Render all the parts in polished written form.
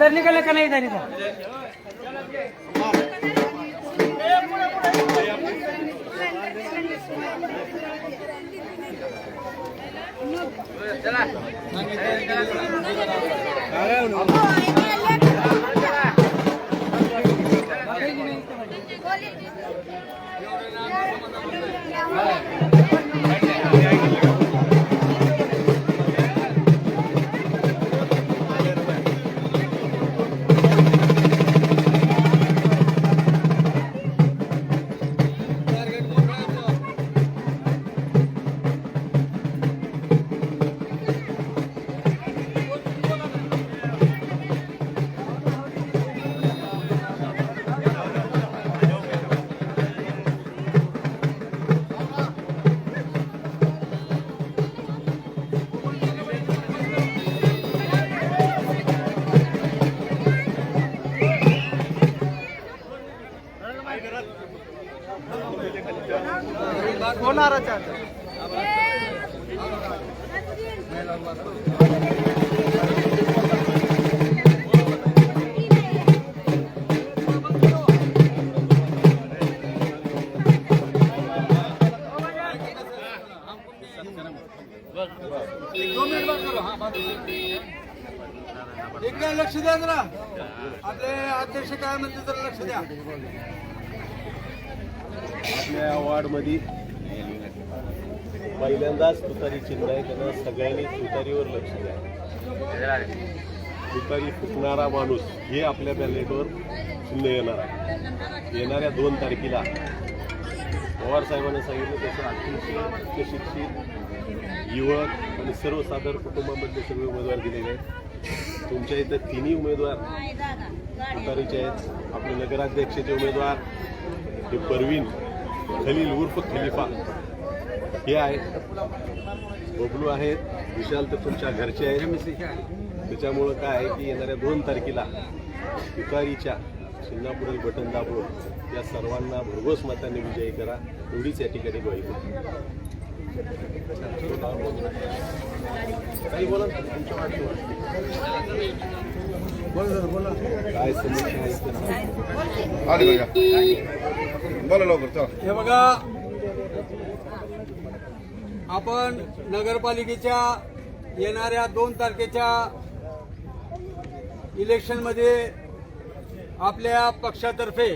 बाहेर निघाले का नाही इथं? होणारच आहे. इकडे लक्ष द्या जरा. आपले अध्यक्ष काय म्हणते जरा लक्ष द्या. आपल्या वॉर्डमध्ये पहिल्यांदाच तुतारी चिन्ह आहे, त्यांना सगळ्यांनी तुतारीवर लक्ष द्या. तुतारी फुकणारा माणूस हे आपल्या बॅलेटवर चिन्ह येणार आहे. येणाऱ्या 2 तारखेला पवार साहेबांनी सांगितलं तसं अतिशय उच्चशिक्षित युवक आणि सर्वसाधारण कुटुंबामधले सगळे उमेदवार दिलेले आहेत. तुमच्या इथं 3 उमेदवार तुतारीचे आहेत. आपले नगराध्यक्षाचे उमेदवार हे परवीन खलील उर्फ खलिफा हे आहेत. बबलू आहेत. विशाल तर तुमच्या घरचे आहेत. त्याच्यामुळं काय आहे की येणाऱ्या 2 तारखेला तुतारीच्या चिन्हापुढील बटन दाबून या सर्वांना भरघोस मताने विजयी करा, एवढीच या ठिकाणी ग्वाही देतो. काही बोला बोला काय समस्या बोला लवकर. हे बघा, आपण नगरपालिकेच्या येणाऱ्या 2 तारखेच्या इलेक्शनमध्ये आपल्या पक्षातर्फे,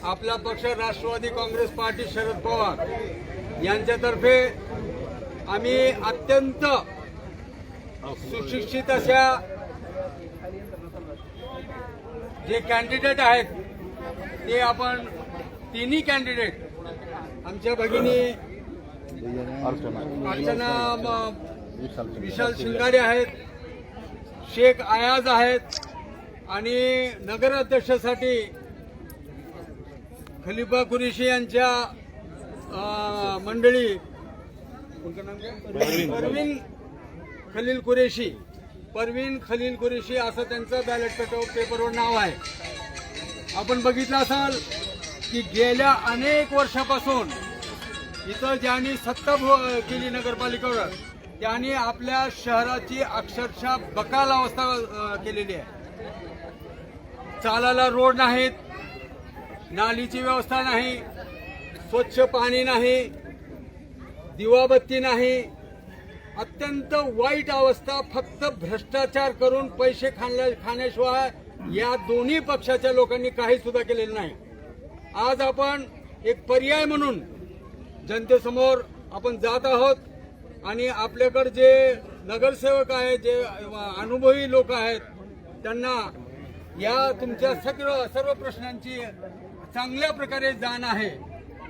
आपला पक्ष राष्ट्रवादी काँग्रेस पार्टी शरद पवार यांच्यातर्फे आम्ही अत्यंत सुशिक्षित अशा जे कॅन्डिडेट आहेत ते आपण 3ही कॅन्डिडेट आमच्या भगिनी अर्चना विशाल शिंगाडे आहेत, शेख आयाज आहेत आणि नगराध्यक्षासाठी खलिफा कुरेशी यांच्या मंडळी परवीन खलील कुरेशी असं त्यांचं बॅलेट पेपरवर नाव आहे. आपण बघितलं असाल की गेल्या अनेक वर्षापासून इथं ज्यांनी सत्ता केली नगरपालिकेवर त्यांनी आपल्या शहराची अक्षरशः बकाल अवस्था केलेली आहे. चालायला रोड नाहीत, नालीची व्यवस्था नाही, स्वच्छ पाणी नाही, दिवाबत्ती नाही, अत्यंत वाईट अवस्था. फक्त भ्रष्टाचार करून पैसे खाण्याशिवाय या दोन्ही पक्षाच्या लोकांनी काही सुद्धा केलेलं नाही. आज आपण एक पर्याय म्हणून जनतेसमोर आपण जात आहोत आणि आपल्याकडे जे नगरसेवक आहेत, जे अनुभवी लोक आहेत, त्यांना या तुमच्या सर्व प्रश्नांची चांगल्या प्रकारे जाण आहे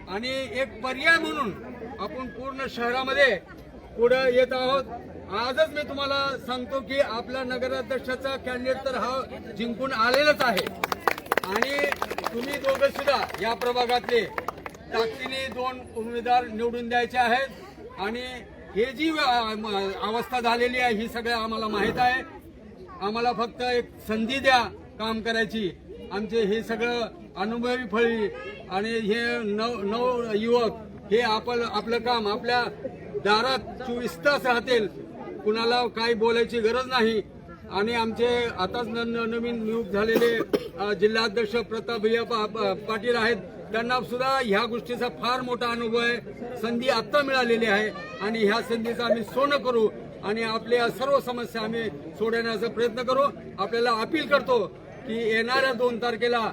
आणि एक पर्याय म्हणून आपण पूर्ण शहरामध्ये पुढे येत आहोत. आजच मी तुम्हाला सांगतो की आपला नगराध्यक्षाचा कॅन्डिडेट तर हा जिंकून आलेलाच आहे आणि तुम्ही दोघं सुद्धा या प्रभागातले ताकदीने 2 उमेदवार निवडून द्यायचे आहेत आणि हे जी अवस्था झालेली आहे ही सगळं आम्हाला माहीत आहे. आम्हाला फक्त एक संधी द्या काम करायची. आमचे हे सगळं अनुभवी फळी आणि हे नव युवक हे आपलं काम आपल्या दारात 24 तास राहतील. कुणाला काही बोलायची गरज नाही. आणि आमचे आताच नवीन नियुक्त झालेले जिल्हाध्यक्ष प्रताप भैया पाटील आहेत, त्यांना सुद्धा ह्या गोष्टीचा फार मोठा अनुभव आहे. संधी आत्ता मिळालेली आहे आणि ह्या संधीचा आम्ही सोनं करू आणि आपल्या सर्व समस्या आम्ही सोडवण्याचा प्रयत्न करू. आपल्याला अपील करतो की येणाऱ्या 2 तारखेला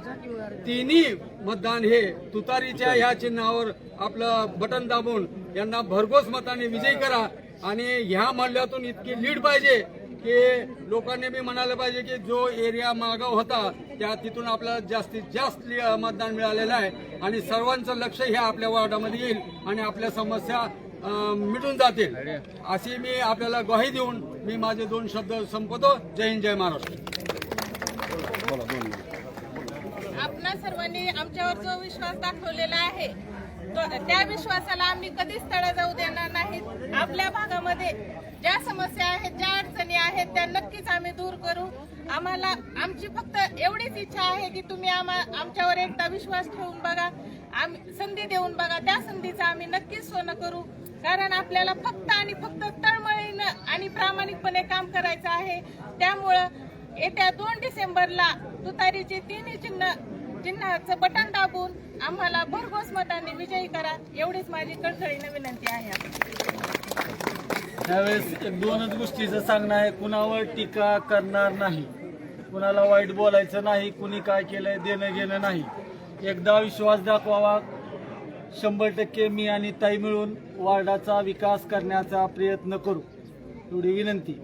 तिन्ही मतदान हे तुतारीच्या ह्या चिन्हावर आपलं बटन दाबून यांना भरघोस मताने विजयी करा. आणि ह्या मल्ल्यातून इतकी लीड पाहिजे की लोकांनी बी म्हणायला पाहिजे की जो एरिया मागाव होता त्या तिथून आपल्याला जास्तीत जास्त मतदान मिळालेलं आहे आणि सर्वांचं लक्ष हे आपल्या वॉर्डामध्ये येईल आणि आपल्या समस्या मिटून जातील अशी मी आपल्याला ग्वाही देऊन मी माझे 2 शब्द संपवतो. जय हिंद, जय महाराष्ट्र. आपणा सर्वांनी आमच्यावर जो विश्वास दाखवलेला आहे त्या विश्वासाला आम्ही कधीच तडा जाऊ देणार नाहीत. आपल्या भागामध्ये ज्या समस्या आहेत, ज्या अडचणी आहेत त्या नक्कीच आम्ही दूर करू. आम्हाला आमची फक्त एवढीच इच्छा आहे की तुम्ही आमच्यावर एकदा विश्वास ठेवून बघा, आम्ही संधी देऊन बघा. त्या संधीचं आम्ही नक्कीच सोनं करू. कारण आपल्याला फक्त आणि फक्त तळमळीनं आणि प्रामाणिकपणे काम करायचं आहे. त्यामुळं येत्या 2 डिसेंबरला तुतारीचे तिन्ही चिन्हाचं बटन दाबून आम्हाला भरघोस मतांनी विजयी करा, एवढीच माझी कळकळीनं विनंती आहे. त्यावेळेस 2च गोष्टीचं सांगणं आहे, कुणावर टीका करणार नाही, कुणाला वाईट बोलायचं नाही, कुणी काय केलंय देणं घेणं नाही. एकदा विश्वास दाखवावा. 100% मी आणि ताई मिळून वार्डाचा विकास करण्याचा प्रयत्न करू, एवढी विनंती.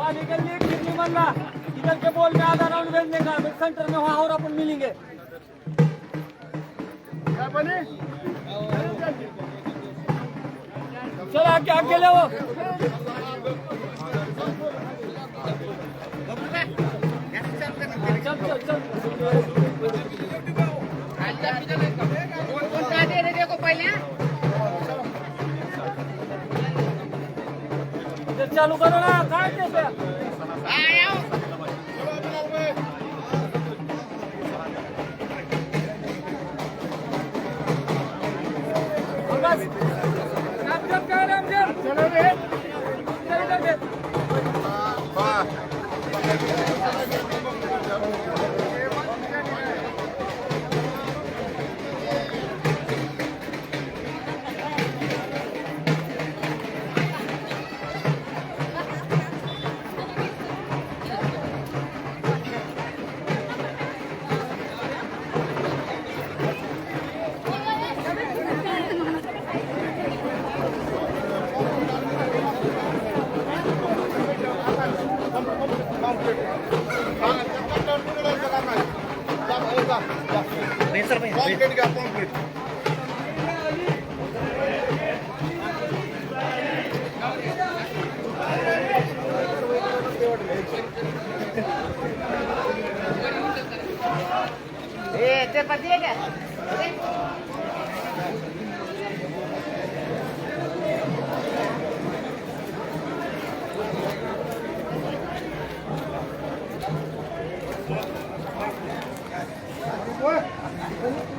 वाली गली कितनी मल्ला इधर के बॉल में आधा राउंड भेजने का फिर सेंटर में वहाँ और अपन मिलेंगे चल आगे आगे ले वो चल चल चल चालू करो ना काय ते चलो रे What?